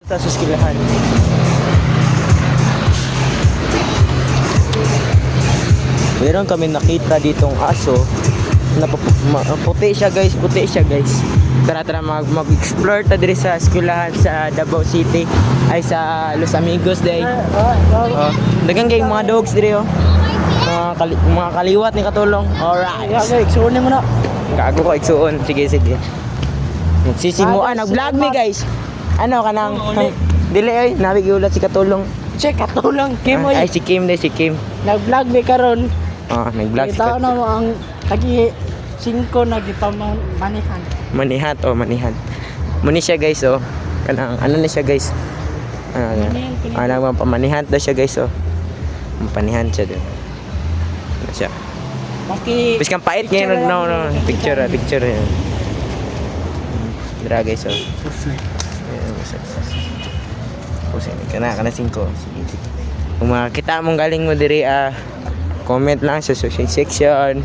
Sa suskilahan. Meron kami nakita ditong aso na puti siya guys, puti siya guys. Tara mag-explore ta diri sa eskwelahan sa Davao City ay sa Los Amigos day. Dagang kay mga dogs diri oh. Mga kaliwat ni katulong. Alright. Okay, igsuunin mo na. Gago ko igsuon. Sige. Magsisimuan nag-vlog mi guys. Ano kanang dili ay nabigiulat si katulong. Check katulong Kim oy. Ay si Kim day si Kim. Nag-vlog mi karon. Nag-vlog si Kita katulong. na mo ang tagi 5 na gipamanihan. Manihan. Muni siya guys oh. Kanang ano na siya guys. Pamanihan daw siya guys oh. Mapanihan siya din. Ano siya? Maki Bis kang pait niya no. Picture yan. Dira guys oh. Pusin kana 5. Sige. Kung makakita mong galing mo diri comment lang sa social section.